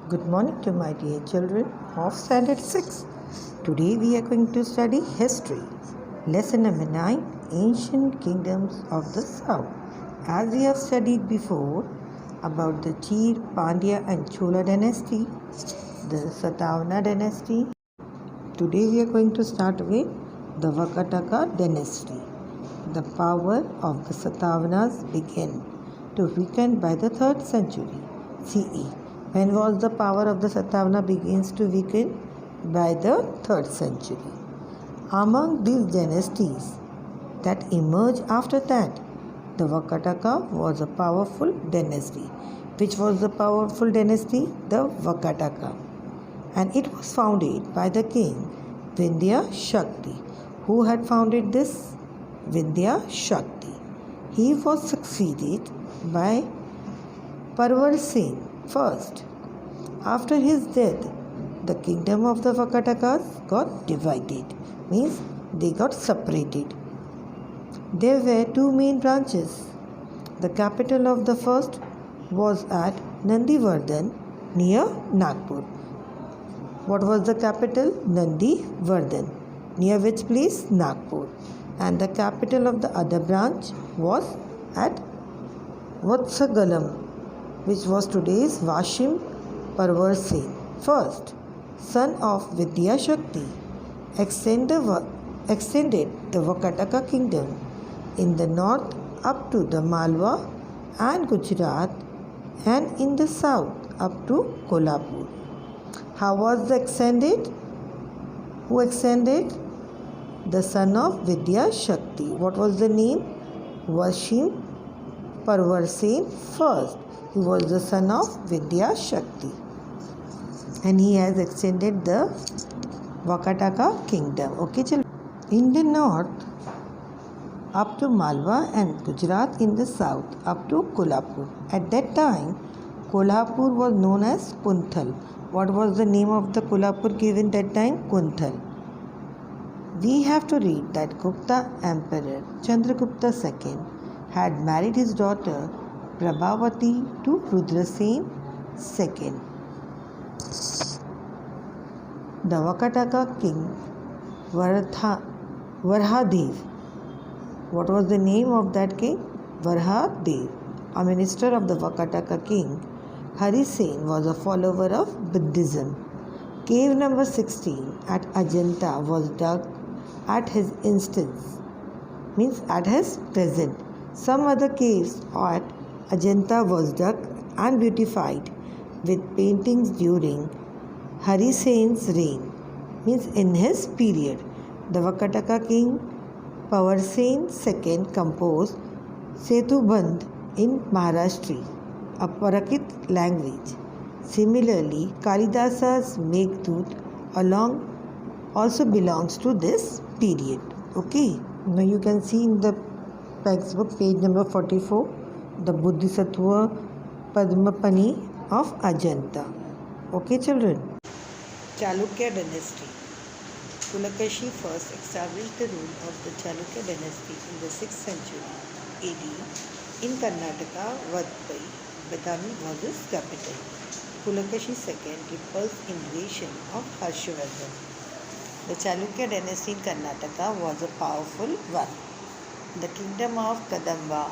Good morning to my dear children of Standard 6. Today we are going to study history. Lesson number 9, Ancient Kingdoms of the South. As we have studied before about the Chir, Pandya and Chola dynasty, the Satavahana dynasty, today we are going to start with the Vakataka dynasty. The power of the Satavahanas began to weaken by the 3rd century CE. When was the power of the Satavahana begins to weaken? By the 3rd century. Among these dynasties that emerged after that, the Vakataka was a powerful dynasty. Which was the powerful dynasty? The Vakataka. And it was founded by the king Vindhya Shakti. Who had founded this? Vindhya Shakti. He was succeeded by Parvar Sen first. After his death, the kingdom of the Vakatakas got divided, means they got separated. There were two main branches. The capital of the first was at Nandivardhan near Nagpur. What was the capital? Nandivardhan. Near which place? Nagpur. And the capital of the other branch was at Vatsagalam, which was today's Vashim. Parvar Sen, first son of Vidya Shakti, extended the Vakataka kingdom in the north up to the Malwa and Gujarat, and in the south up to Kolhapur. How was the extended? Who extended? The son of Vidya Shakti. What was the name? Vashim Parvar Sen first. He was the son of Vidya Shakti. And he has extended the Vakataka kingdom. Okay, children. In the north, up to Malwa, and Gujarat in the south, up to Kolhapur. At that time, Kolhapur was known as Kunthal. What was the name of the Kolhapur given that time? Kunthal. We have to read that Gupta Emperor Chandragupta II had married his daughter Prabhavati to Rudrasen II. The Vakataka king Varhadev. What was the name of that king? Varhadev. A minister of the Vakataka king Hari Sen was a follower of Buddhism. Cave number 16 at Ajanta was dug at his instance, means at his present. Some other caves at Ajanta was dug and beautified with paintings during Hari Sen's reign, means in his period. The Vakataka king Parvar Sen II composed Setubandh in Maharashtra, a Prakrit language. Similarly, Kalidasa's Meghdut also belongs to this period. Okay, now you can see in the textbook page number 44 the Bodhisattva Padmapani of Ajanta. Okay, children. Chalukya dynasty. Pulakashi first established the rule of the Chalukya dynasty in the 6th century AD in Karnataka. Vadpai, Badami was its capital. Pulakashi II repulsed invasion of Harshavardhan. The Chalukya dynasty in Karnataka was a powerful one. The kingdom of Kadamba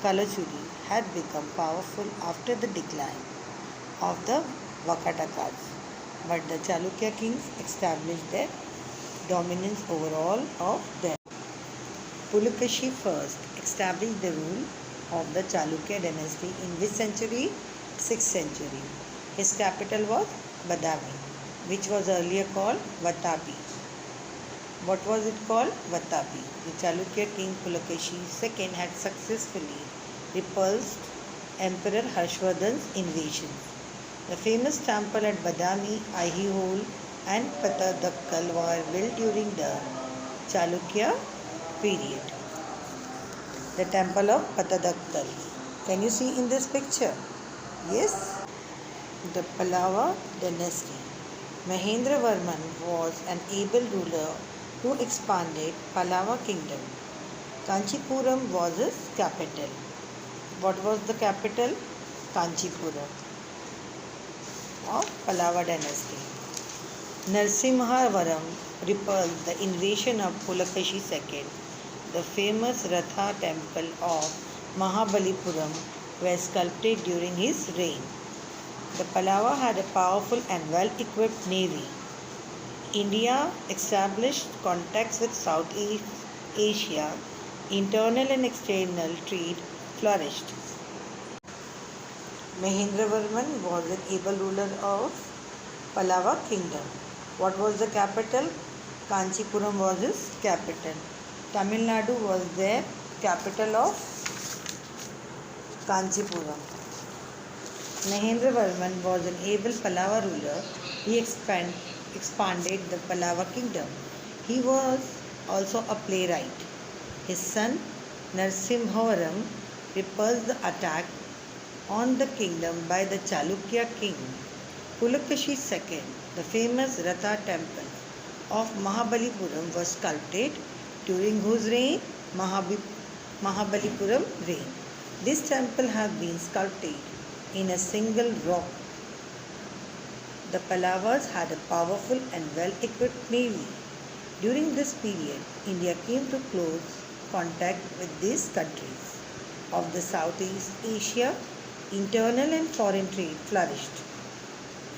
Kalachuri had become powerful after the decline of the Vakatakas, but the Chalukya kings established their dominance over all of them. Pulakashi first established the rule of the Chalukya dynasty in which century? 6th century. His capital was Badami, which was earlier called Vatapi. What was it called? Vatapi. The Chalukya king Pulakashi II had successfully repulsed Emperor Harshvardhan's invasion. The famous temple at Badami, Aihole and Patadakkal were built during the Chalukya period. The temple of Patadakkal. Can you see in this picture? Yes. The Pallava dynasty. Mahendravarman was an able ruler who expanded Pallava kingdom. Kanchipuram was its capital. What was the capital? Kanchipuram. of Pallava dynasty. Narasimhavaram repulsed the invasion of Pulakashi II. The famous Ratha temple of Mahabalipuram was sculpted during his reign. The Pallava had a powerful and well-equipped navy. India established contacts with Southeast Asia. Internal and external trade flourished. Mahendravarman was an able ruler of Pallava kingdom. What was the capital? Kanchipuram was his capital. Tamil Nadu was their capital of Kanchipuram. Mahendravarman was an able Pallava ruler. He expanded the Pallava kingdom. He was also a playwright. His son Narasimhavaram repulsed the attack on the kingdom by the Chalukya king Pulakashi II. The famous Ratha temple of Mahabalipuram was sculpted during whose reign? Mahabalipuram reign. This temple has been sculpted in a single rock. The Pallavas had a powerful and well-equipped navy. During this period, India came to close contact with these countries of the Southeast Asia. Internal and foreign trade flourished.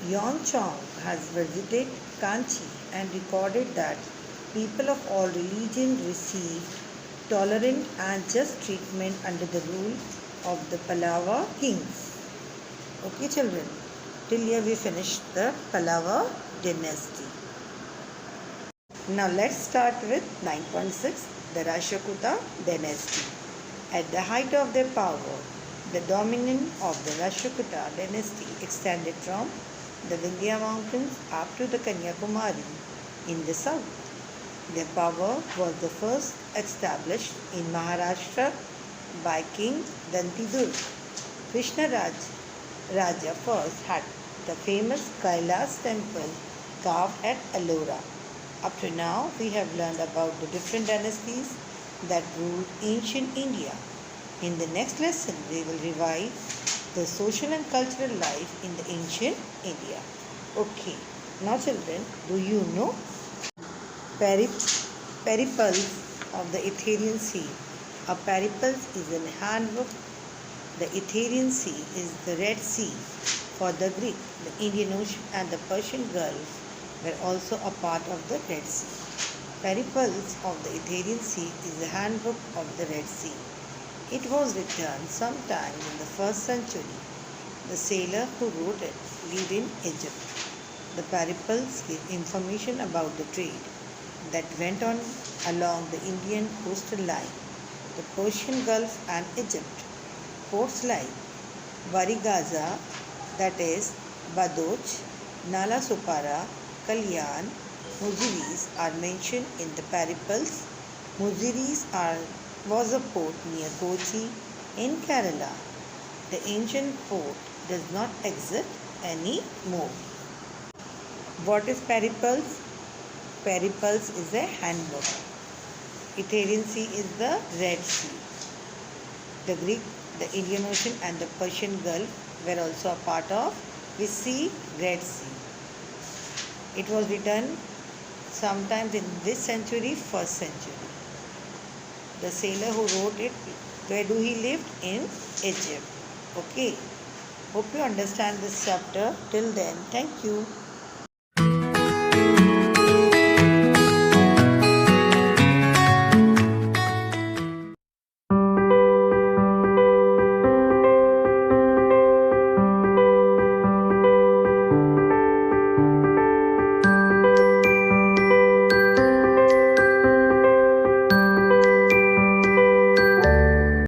Yuan Chong has visited Kanchi and recorded that people of all religions received tolerant and just treatment under the rule of the Pallava kings. Okay children, till here we finished the Pallava dynasty. Now let's start with 9.6, the Rashtrakuta dynasty. At the height of their power, the dominion of the Rashtrakuta dynasty extended from the Vindhya mountains up to the Kanyakumari in the south. Their power was the first established in Maharashtra by King Dantidurg. Krishna Raja first had the famous Kailas temple carved at Ellora. Up to now, we have learned about the different dynasties that ruled ancient India. In the next lesson, we will revise the social and cultural life in the ancient India. Okay, now children, do you know periples of the Athenian Sea? A periples is a handbook. The Athenian Sea is the Red Sea for the Greek. The Indian Ocean and the Persian Gulf were also a part of the Red Sea. Periples of the Athenian Sea is the handbook of the Red Sea. It was written sometime in the 1st century. The sailor who wrote it lived in Egypt. The periples give information about the trade that went on along the Indian coastal line, the Persian Gulf and Egypt. Ports like Varigaza, that is Badoch, Nala Supara, Kalyan, Muziris are mentioned in the periples. Muziris was a port near Kochi in Kerala. The ancient port does not exist anymore. What is periples? Periples is a handbook. Athenian Sea is the Red Sea. The Greek, the Indian Ocean and the Persian Gulf were also a part of this sea, Red Sea. It was written sometime in this century, 1st century. The sailor who wrote it, where do he live? In Egypt. Okay. Hope you understand this chapter. Till then, thank you.